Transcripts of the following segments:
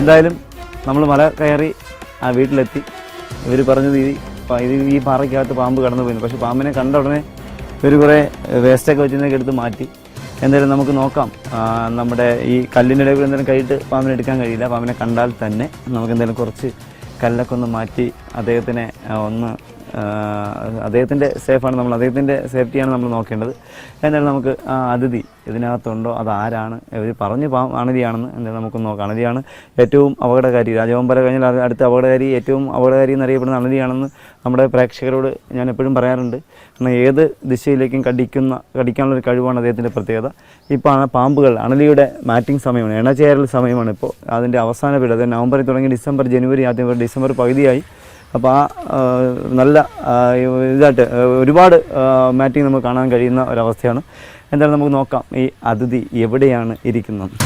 എന്തായാലും നമ്മൾ മല കയറി ആ വീട്ടിലെത്തി. ഇവർ പറഞ്ഞത് ഈ പാറയ്ക്കകത്ത് പാമ്പ് കടന്നു പോയിരുന്നു. പക്ഷേ പാമ്പിനെ കണ്ട ഉടനെ ഇവർ കുറേ വേസ്റ്റൊക്കെ വെച്ചിരുന്നൊക്കെ എടുത്ത് മാറ്റി. എന്തായാലും നമുക്ക് നോക്കാം. നമ്മുടെ ഈ കല്ലിൻ്റെ ഇടയിൽ എന്തായാലും കൈയിട്ട് പാമ്പിനെ എടുക്കാൻ കഴിയില്ല. പാമ്പിനെ കണ്ടാൽ തന്നെ നമുക്ക് എന്തായാലും കുറച്ച് കല്ലൊക്കെ ഒന്ന് മാറ്റി അദ്ദേഹത്തിൻ്റെ സേഫാണ് നമ്മൾ, അദ്ദേഹത്തിൻ്റെ സേഫ്റ്റിയാണ് നമ്മൾ നോക്കേണ്ടത്. എന്തായാലും നമുക്ക് അതിഥി ഇതിനകത്തുണ്ടോ, അതാരാണ്, ഇവർ പറഞ്ഞ് അണലിയാണെന്ന് എന്തായാലും നമുക്ക് നോക്കാം. അണലിയാണ് ഏറ്റവും അപകടകാരി. രാജവമ്പല കഴിഞ്ഞാൽ അടുത്ത അപകടകാരി, ഏറ്റവും അപകടകാരി എന്നറിയപ്പെടുന്ന അണലിയാണെന്ന് നമ്മുടെ പ്രേക്ഷകരോട് ഞാൻ എപ്പോഴും പറയാറുണ്ട്. കാരണം ഏത് ദിശയിലേക്കും കടിക്കാനുള്ളൊരു കഴിവാണ് അദ്ദേഹത്തിൻ്റെ പ്രത്യേകത. ഇപ്പോൾ പാമ്പുകൾ അണലിയുടെ മാറ്റിംഗ് സമയമാണ്, ഇണചേരൽ സമയമാണ് ഇപ്പോൾ. അതിൻ്റെ അവസാന പീരീഡ്, അത് നവംബറിൽ തുടങ്ങി ഡിസംബർ ആദ്യം ഡിസംബർ പകുതിയായി. അപ്പോൾ നല്ല ഇതായിട്ട് ഒരുപാട് മാറ്റിംഗ് നമുക്ക് കാണാൻ കഴിയുന്ന ഒരവസ്ഥയാണ്. എന്തായാലും നമുക്ക് നോക്കാം ഈ അതിഥി എവിടെയാണ് ഇരിക്കുന്നത്.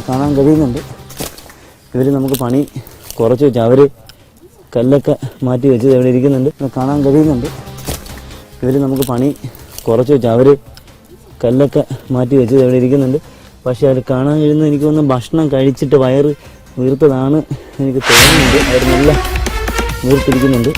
കാണാൻ കഴിയുന്നുണ്ട്. ഇവർ നമുക്ക് പണി കുറച്ച് വെച്ചാൽ അവർ കല്ലൊക്കെ മാറ്റി വെച്ചത് എവിടെ ഇരിക്കുന്നുണ്ട്. കാണാൻ കഴിയുന്നുണ്ട്. ഇവർ നമുക്ക് പണി കുറച്ച് വെച്ചാൽ അവർ കല്ലൊക്കെ മാറ്റി വെച്ചത് എവിടെ ഇരിക്കുന്നുണ്ട്. പക്ഷേ അവർ കാണാൻ കഴിയുന്നത് എനിക്ക് തോന്നുന്നു ഭക്ഷണം കഴിച്ചിട്ട് വയറ് വീർത്തതാണ് എനിക്ക് തോന്നുന്നുണ്ട്. അവർ നല്ല വീർത്തിരിക്കുന്നുണ്ട്.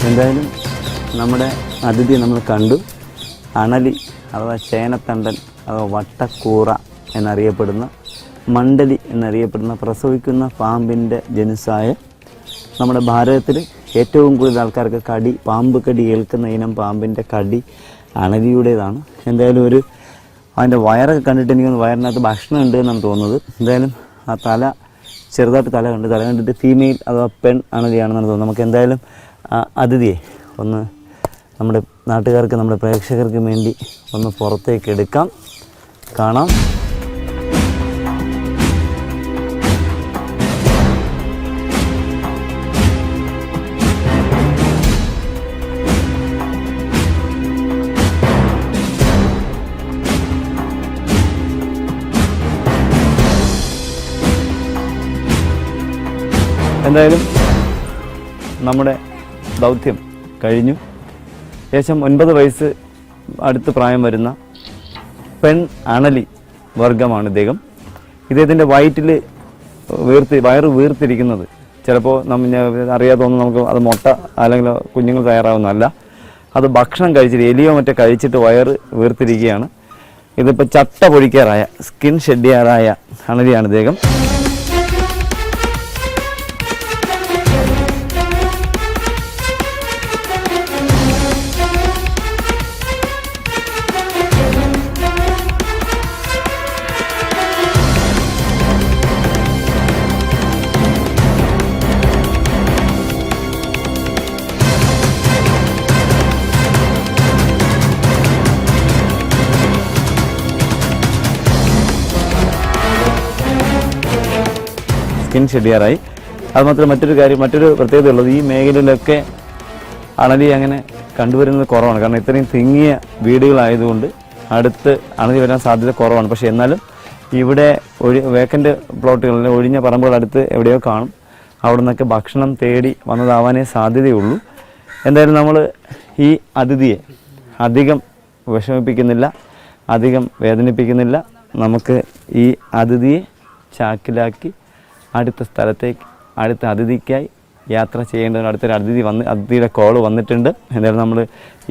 എന്തായാലും നമ്മുടെ അതിഥിയെ നമ്മൾ കണ്ടു. അണലി അഥവാ ചേനത്തണ്ടൻ അഥവാ വട്ടക്കൂറ എന്നറിയപ്പെടുന്ന, മണ്ഡലി എന്നറിയപ്പെടുന്ന പ്രസവിക്കുന്ന പാമ്പിൻ്റെ ജനുസായ നമ്മുടെ ഭാരതത്തിൽ ഏറ്റവും കൂടുതൽ ആൾക്കാർക്ക് പാമ്പ് കടി ഏൽക്കുന്ന ഇനം പാമ്പിൻ്റെ കടി അണലിയുടേതാണ്. എന്തായാലും അതിൻ്റെ വയറൊക്കെ കണ്ടിട്ട് എനിക്കൊന്ന് വയറിനകത്ത് ഭക്ഷണം ഉണ്ട് എന്നാണ് തോന്നുന്നത്. എന്തായാലും ആ ചെറുതായിട്ട് തല കണ്ടിട്ട് ഫീമെയിൽ അഥവാ പെൺ അണലിയാണെന്നാണ് തോന്നുന്നത്. നമുക്ക് എന്തായാലും അതിഥിയെ ഒന്ന് നമ്മുടെ നാട്ടുകാർക്ക്, നമ്മുടെ പ്രേക്ഷകർക്ക് വേണ്ടി ഒന്ന് പുറത്തേക്ക് എടുക്കാം, കാണാം. എന്തായാലും നമ്മുടെ ദൗത്യം കഴിഞ്ഞു. ഏകദേശം 9 വയസ്സ് അടുത്ത് പ്രായം വരുന്ന പെൺ അണലി വർഗമാണ് ഇദ്ദേഹത്തിൻ്റെ വയറ്റിൽ വയറ് വീർത്തിരിക്കുന്നത് ചിലപ്പോൾ അറിയാതെ തോന്നുന്നു നമുക്ക് അത് മുട്ട അല്ലെങ്കിൽ കുഞ്ഞുങ്ങൾ തയ്യാറാവുന്നതല്ല. അത് ഭക്ഷണം കഴിച്ചിട്ട് എലിയോ മറ്റോ കഴിച്ചിട്ട് വയറ് വീർത്തിരിക്കുകയാണ്. ഇതിപ്പോൾ ചട്ട പൊഴിക്കാറായ, സ്കിൻ ഷെഡ് ചെയ്യാറായ അണലിയാണ് ഇദ്ദേഹം. സ്കിൻ ഷെഡിയാറായി. അതുമാത്രം മറ്റൊരു പ്രത്യേകത ഉള്ളത്, ഈ മേഖലയിലൊക്കെ അണലി അങ്ങനെ കണ്ടുവരുന്നത് കുറവാണ്. കാരണം ഇത്രയും തിങ്ങിയ വീടുകളായതുകൊണ്ട് അടുത്ത് അണലി വരാൻ സാധ്യത കുറവാണ്. പക്ഷേ എന്നാലും ഇവിടെ വേക്കൻ്റ് പ്ലോട്ടുകളിൽ ഒഴിഞ്ഞ പറമ്പുകൾ അടുത്ത് എവിടെയോ കാണും. അവിടെ നിന്നൊക്കെ ഭക്ഷണം തേടി വന്നതാവാനേ സാധ്യതയുള്ളൂ. എന്തായാലും നമ്മൾ ഈ അതിഥിയെ അധികം വിഷമിപ്പിക്കുന്നില്ല, അധികം വേദനിപ്പിക്കുന്നില്ല. നമുക്ക് ഈ അതിഥിയെ ചാക്കിലാക്കി അടുത്ത സ്ഥലത്തേക്ക്, അടുത്ത അതിഥിക്കായി യാത്ര ചെയ്യേണ്ടതുണ്ട്. അതിഥിയുടെ കോള് വന്നിട്ടുണ്ട്. എന്തായാലും നമ്മൾ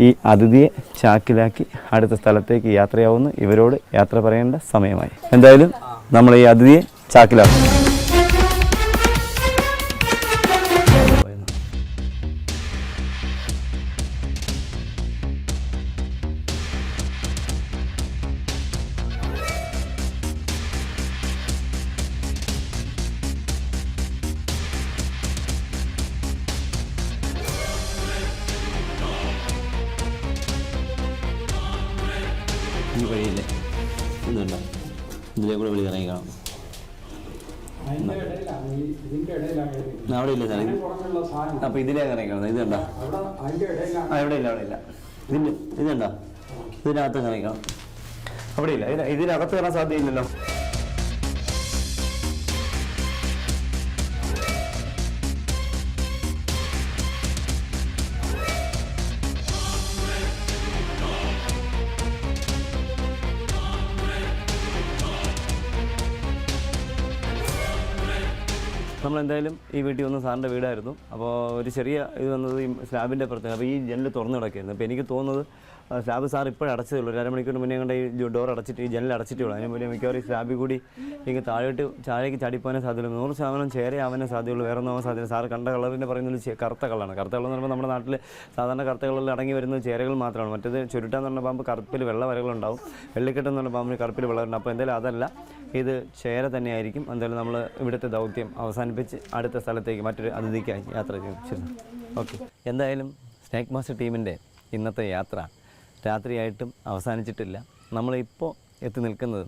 ഈ അതിഥിയെ ചാക്കിലാക്കി അടുത്ത സ്ഥലത്തേക്ക് യാത്രയാവുന്നു. ഇവരോട് യാത്ര പറയേണ്ട സമയമായി. എന്തായാലും നമ്മൾ ഈ അതിഥിയെ ചാക്കിലാക്കും. ഇറങ്ങിയില്ലേ, ഇതുണ്ടോ, ഇതിലേ കൂടെ വെളി ഇറങ്ങി കാണാം. അവിടെ ഇല്ല സാറേ, അപ്പോൾ ഇതിലേ ഇറങ്ങി കാണുന്നത്. ഇത് കണ്ടോ, ഇവിടെ ഇല്ല, അവിടെ ഇല്ല. ഇതുണ്ടോ, ഇതിനകത്ത് ഇറങ്ങി കാണാം. അവിടെ ഇല്ല, ഇതിനകത്ത് കയറാൻ സാധ്യതയില്ലല്ലോ. നമ്മളെന്തായാലും ഈ വീട്ടിൽ വന്ന് സാറിൻ്റെ വീടായിരുന്നു. അപ്പോൾ ഒരു ചെറിയ ഇത് വന്നത് ഈ സ്ലാബിൻ്റെ പ്രത്യേകത. അപ്പോൾ ഈ ജനൽ തുറന്നു കിടക്കുകയായിരുന്നു. അപ്പോൾ എനിക്ക് തോന്നുന്നത് സ്ലാബ് സാർ ഇപ്പോഴും അടച്ചതേ ഉള്ളൂ. 1 അരമണിക്കൂർ മുന്നേ കൊണ്ട് ഈ ഡോർ അടച്ചിട്ട് ഈ ജനൽ അടച്ചിട്ടേ ഉള്ളൂ. അതിന് മുന്നേ മിക്കവാറും ഈ സ്ലാബിൽ കൂടി ഇങ്ങനെ താഴേക്ക് ചാടിപ്പോകാനേ സാധ്യതയുള്ളൂ. 100% ചേരയാവാനേ സാധ്യതയുള്ളൂ. വേറെ ഒന്നും സാധ്യത. സാർ കണ്ട കളറിൻ്റെ പറയുന്നത് കറുത്ത കളറാണ്. കറുത്ത കളർ എന്ന് പറയുമ്പോൾ നമ്മുടെ നാട്ടിൽ സാധാരണ കറുത്ത കളറിൽ അടങ്ങി വരുന്നത് ചേരകൾ മാത്രമാണ്. മറ്റേത് ചുരുട്ടാന്ന് പറഞ്ഞ പാമ്പ് കറുപ്പിൽ വെള്ള വരകളുണ്ടാവും, വെള്ളിക്കെട്ടെന്ന് പറഞ്ഞ പാമ്പിന് കറുപ്പിൽ വെള്ളമുണ്ട്. അപ്പോൾ എന്തായാലും അതല്ല, ഇത് ചേര തന്നെയായിരിക്കും. എന്തായാലും നമ്മൾ ഇവിടുത്തെ ദൗത്യം അവസാനിപ്പിച്ച് അടുത്ത സ്ഥലത്തേക്ക് മറ്റൊരു അതിഥിക്കായി യാത്ര ചെയ്യും. ശരി, ഓക്കെ. എന്തായാലും സ്നേക്ക് മാസ്റ്റർ ടീമിൻ്റെ ഇന്നത്തെ യാത്ര രാത്രിയായിട്ടും അവസാനിച്ചിട്ടില്ല. നമ്മളിപ്പോൾ എത്തി നിൽക്കുന്നത്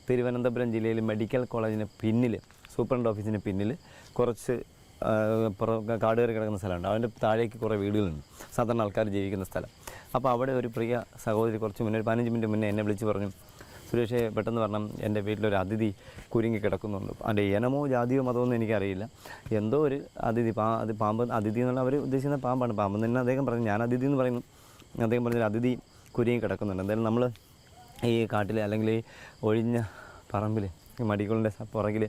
തിരുവനന്തപുരം ജില്ലയിൽ മെഡിക്കൽ കോളേജിന് പിന്നിൽ, സൂപ്രണ്ട് ഓഫീസിന് പിന്നിൽ കുറച്ച് കാട് കയറി കിടക്കുന്ന സ്ഥലമുണ്ട്. അതിൻ്റെ താഴേക്ക് കുറേ വീടുകളുണ്ട്, സാധാരണ ആൾക്കാർ ജീവിക്കുന്ന സ്ഥലം. അപ്പോൾ അവിടെ ഒരു പ്രിയ സഹോദരി കുറച്ച് മുന്നേ 15 മിനിറ്റ് മുന്നേ എന്നെ വിളിച്ച് പറഞ്ഞു, സുരേഷേ പെട്ടെന്ന് പറഞ്ഞാൽ എൻ്റെ വീട്ടിലൊരു അതിഥി കുരുങ്ങി കിടക്കുന്നുണ്ട്. അതിൻ്റെ ഇനമോ ജാതിയോ മതമൊന്നും എനിക്കറിയില്ല. എന്തോ ഒരു അതിഥി, അത് പാമ്പ് അതിഥി എന്നുള്ള അവർ ഉദ്ദേശിക്കുന്ന പാമ്പാണ്. പാമ്പ് തന്നെ അദ്ദേഹം പറഞ്ഞു, ഞാൻ അതിഥി എന്ന് പറയുന്നു. അദ്ദേഹം പറഞ്ഞൊരു അതിഥി കുരുങ്ങി കിടക്കുന്നുണ്ട്. എന്തായാലും നമ്മൾ ഈ കാട്ടിൽ അല്ലെങ്കിൽ ഈ ഒഴിഞ്ഞ പറമ്പിൽ ഈ മടികളുടെ പുറകിൽ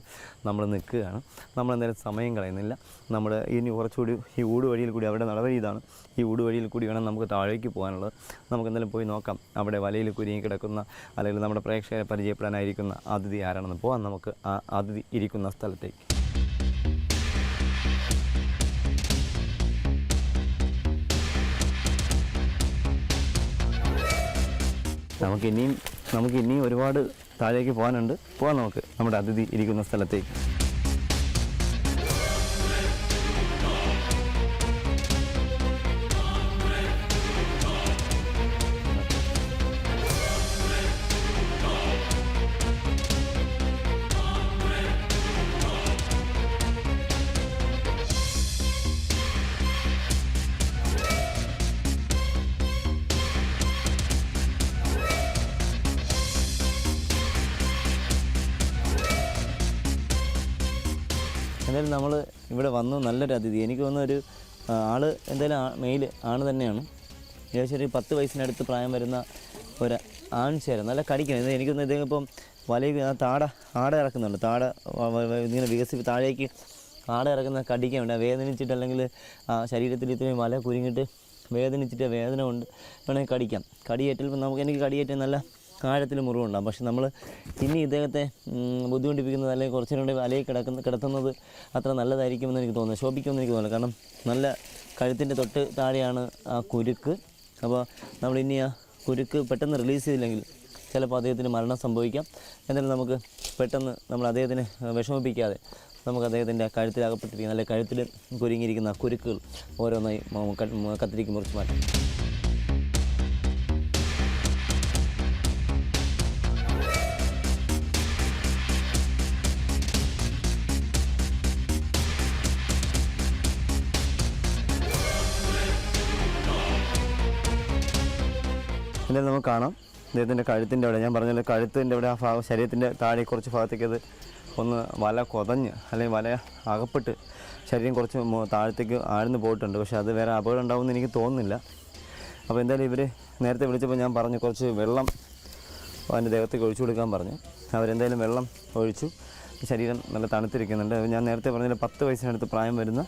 നമ്മൾ നിൽക്കുകയാണ്. നമ്മളെന്തായാലും സമയം കളയുന്നില്ല. നമ്മൾ ഇനി കുറച്ചുകൂടി ഈ ഊട് വഴിയിൽ കൂടി, അവിടെ നടവഴി ഇതാണ്, ഈ ഊട് വഴിയിൽ കൂടി വേണം നമുക്ക് താഴേക്ക് പോകാനുള്ളത്. നമുക്കെന്തായാലും പോയി നോക്കാം അവിടെ വലയിൽ കുരുങ്ങി കിടക്കുന്ന അല്ലെങ്കിൽ നമ്മുടെ പ്രേക്ഷകരെ പരിചയപ്പെടാനായിരിക്കുന്ന അതിഥി ആരാണെന്ന്. പോകാം നമുക്ക് ആ അതിഥി ഇരിക്കുന്ന സ്ഥലത്തേക്ക്. നമുക്കിനിയും ഒരുപാട് താഴേക്ക് പോകാനുണ്ട്. പോകാം നമുക്ക് നമ്മുടെ അതിഥി ഇരിക്കുന്ന സ്ഥലത്തേക്ക്. എന്തായാലും നമ്മൾ ഇവിടെ വന്നു. നല്ലൊരു അതിഥി. എനിക്ക് തോന്നുന്ന ആൾ എന്തായാലും മെയിൽ ആണ് തന്നെയാണ്. ഏകദേശം ഒരു 10 വയസ്സിനടുത്ത് പ്രായം വരുന്ന ഒരു ആൺചേര. നല്ല കടിക്കണം. എനിക്കൊന്ന് ഇദ്ദേഹം ഇപ്പം വലയിൽ ആട ഇറക്കുന്നുണ്ട്. ഇങ്ങനെ താഴേക്ക് ആട ഇറക്കുന്ന കടിക്കാൻ വേണ്ടി വേദനിച്ചിട്ട്, അല്ലെങ്കിൽ ശരീരത്തിൽ ഇത്രയും വല കുരുങ്ങിയിട്ട് വേദനിച്ചിട്ട് വേദന കൊണ്ട് വേണമെങ്കിൽ കടിക്കാം. കടിയേറ്റൽ എനിക്ക് കടിയേറ്റാൽ നല്ല ആഴത്തിൽ മുറിവുണ്ടാകും. പക്ഷെ നമ്മൾ ഇനി ഇദ്ദേഹത്തെ ബുദ്ധിമുട്ടിപ്പിക്കുന്നത് അല്ലെങ്കിൽ കുറച്ചുകൂടി വലയിൽ കിടത്തുന്നത് അത്ര നല്ലതായിരിക്കുമെന്ന് എനിക്ക് തോന്നുന്നു, ശോഭിക്കുമെന്ന് എനിക്ക് തോന്നുന്നു. കാരണം നല്ല കഴുത്തിൻ്റെ തൊട്ട് താഴെയാണ് ആ കുരുക്ക്. അപ്പോൾ നമ്മളിനി ആ കുരുക്ക് പെട്ടെന്ന് റിലീസ് ചെയ്തില്ലെങ്കിൽ ചിലപ്പോൾ അദ്ദേഹത്തിന് മരണം സംഭവിക്കാം. എന്തായാലും നമുക്ക് പെട്ടെന്ന് നമ്മൾ അദ്ദേഹത്തിനെ വിഷമിപ്പിക്കാതെ നമുക്ക് അദ്ദേഹത്തിൻ്റെ കഴുത്തിലകപ്പെട്ടിരിക്കുന്ന അല്ലെങ്കിൽ കഴുത്തിൽ കുരുങ്ങിയിരിക്കുന്ന കുരുക്കുകൾ ഓരോന്നായി കത്തിരിക്ക് മുറിച്ച് മാറ്റാം. എന്തായാലും നമുക്ക് കാണാം അദ്ദേഹത്തിൻ്റെ കഴുത്തിൻ്റെ അവിടെ, ഞാൻ പറഞ്ഞല്ലോ കഴുത്തിൻ്റെ അവിടെ ആ ഭാഗം, ശരീരത്തിൻ്റെ താഴെ കുറച്ച് ഭാഗത്തേക്ക് അത് ഒന്ന് വല കൊതഞ്ഞ് അല്ലെങ്കിൽ വല അകപ്പെട്ട് ശരീരം കുറച്ച് താഴത്തേക്ക് ആഴ്ന്ന് പോയിട്ടുണ്ട്. പക്ഷേ അത് വേറെ അപകടം ഉണ്ടാവുമെന്ന് എനിക്ക് തോന്നുന്നില്ല. അപ്പോൾ എന്തായാലും ഇവർ നേരത്തെ വിളിച്ചപ്പോൾ ഞാൻ പറഞ്ഞു കുറച്ച് വെള്ളം അവൻ്റെ ദേഹത്തേക്ക് ഒഴിച്ചു കൊടുക്കാൻ പറഞ്ഞു. അവരെന്തായാലും വെള്ളം ഒഴിച്ചു. ശരീരം നല്ല തണുത്തിരിക്കുന്നുണ്ട്. ഞാൻ നേരത്തെ പറഞ്ഞാൽ 10 വയസ്സിനടുത്ത് പ്രായം വരുന്ന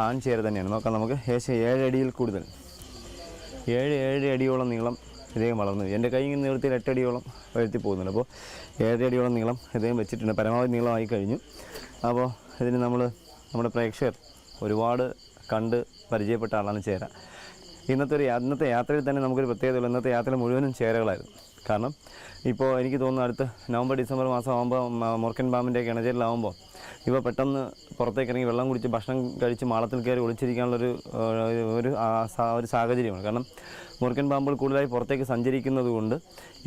ആൺചേര തന്നെയാണ്. നോക്കാം നമുക്ക്. ഏകദേശം 7 അടിയിൽ കൂടുതൽ, 7 അടിയോളം നീളം ഇദ്ദേഹം വളർന്നു. എൻ്റെ കൈ ഇങ്ങനെ നീളത്തിൽ 8 അടിയോളം ഉയർത്തി പോകുന്നുണ്ട്. അപ്പോൾ 7 അടിയോളം നീളം ഇദ്ദേഹം വെച്ചിട്ടുണ്ട്. പരമാവധി നീളമായി കഴിഞ്ഞു. അപ്പോൾ ഇതിന് നമ്മുടെ പ്രേക്ഷകർ ഒരുപാട് കണ്ട് പരിചയപ്പെട്ട ആളാണ് ചേര. ഇന്നത്തെ യാത്രയിൽ തന്നെ നമുക്കൊരു പ്രത്യേകതയുള്ളൂ. ഇന്നത്തെ യാത്രയിൽ മുഴുവനും ചേരകളായിരുന്നു. കാരണം ഇപ്പോൾ എനിക്ക് തോന്നുന്നു അടുത്ത നവംബർ ഡിസംബർ മാസം ആകുമ്പോൾ മൂർഖൻ പാമ്പിൻ്റെ കിണചേരിലാവുമ്പോൾ ഇവ പെട്ടെന്ന് പുറത്തേക്ക് ഇറങ്ങി വെള്ളം കുടിച്ച് ഭക്ഷണം കഴിച്ച് മാളത്തിൽ കയറി ഒളിച്ചിരിക്കാനുള്ളൊരു ഒരു സാഹചര്യമാണ്. കാരണം മൂർഖൻ പാമ്പുകൾ കൂടുതലായി പുറത്തേക്ക് സഞ്ചരിക്കുന്നത് കൊണ്ട്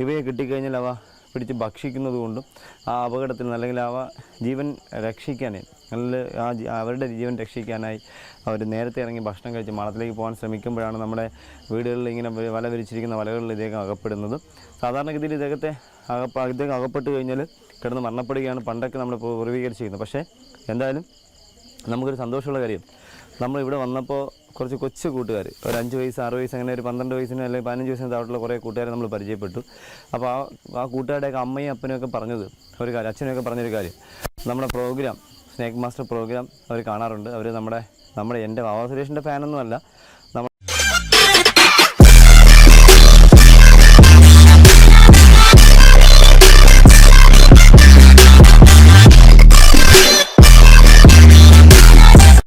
ഇവയെ കിട്ടിക്കഴിഞ്ഞാൽ അവ പിടിച്ച് ഭക്ഷിക്കുന്നത് കൊണ്ടും ആ അപകടത്തിൽ നിന്ന് അല്ലെങ്കിൽ അവ ജീവൻ രക്ഷിക്കാനായി അവരുടെ ജീവൻ രക്ഷിക്കാനായി അവർ നേരത്തെ ഇറങ്ങി ഭക്ഷണം കഴിച്ച് മാളത്തിലേക്ക് പോകാൻ ശ്രമിക്കുമ്പോഴാണ് നമ്മുടെ വീടുകളിൽ ഇങ്ങനെ വല വിരിച്ചിരിക്കുന്ന വലകളിൽ ഇദ്ദേഹം അകപ്പെടുന്നത്. സാധാരണഗതിയിൽ ഇദ്ദേഹം അകപ്പെട്ട് കഴിഞ്ഞാൽ കിടന്ന് മരണപ്പെടുകയാണ് പണ്ടൊക്കെ നമ്മൾ പൂർവീകരിച്ചിരുന്നത്. പക്ഷേ എന്തായാലും നമുക്കൊരു സന്തോഷമുള്ള കാര്യം, നമ്മളിവിടെ വന്നപ്പോൾ കുറച്ച് കൊച്ചു കൂട്ടുകാർ, ഒരു 5 വയസ്സ് 6 വയസ്സ് അങ്ങനെ ഒരു 12 വയസ്സിന് അല്ലെങ്കിൽ 15 വയസ്സിന് താഴെയുള്ള കുറേ കൂട്ടുകാരെ നമ്മൾ പരിചയപ്പെട്ടു. അപ്പോൾ ആ കൂട്ടുകാരുടെയൊക്കെ അമ്മയും അപ്പനെയൊക്കെ പറഞ്ഞത് ഒരു കാര്യം, അച്ഛനെയൊക്കെ പറഞ്ഞൊരു കാര്യം, നമ്മുടെ പ്രോഗ്രാം സ്നേക്ക് മാസ്റ്റർ പ്രോഗ്രാം അവർ കാണാറുണ്ട്. അവർ നമ്മുടെ എൻ്റെ വാവാ സുരേഷിൻ്റെ ഫാനൊന്നും അല്ല,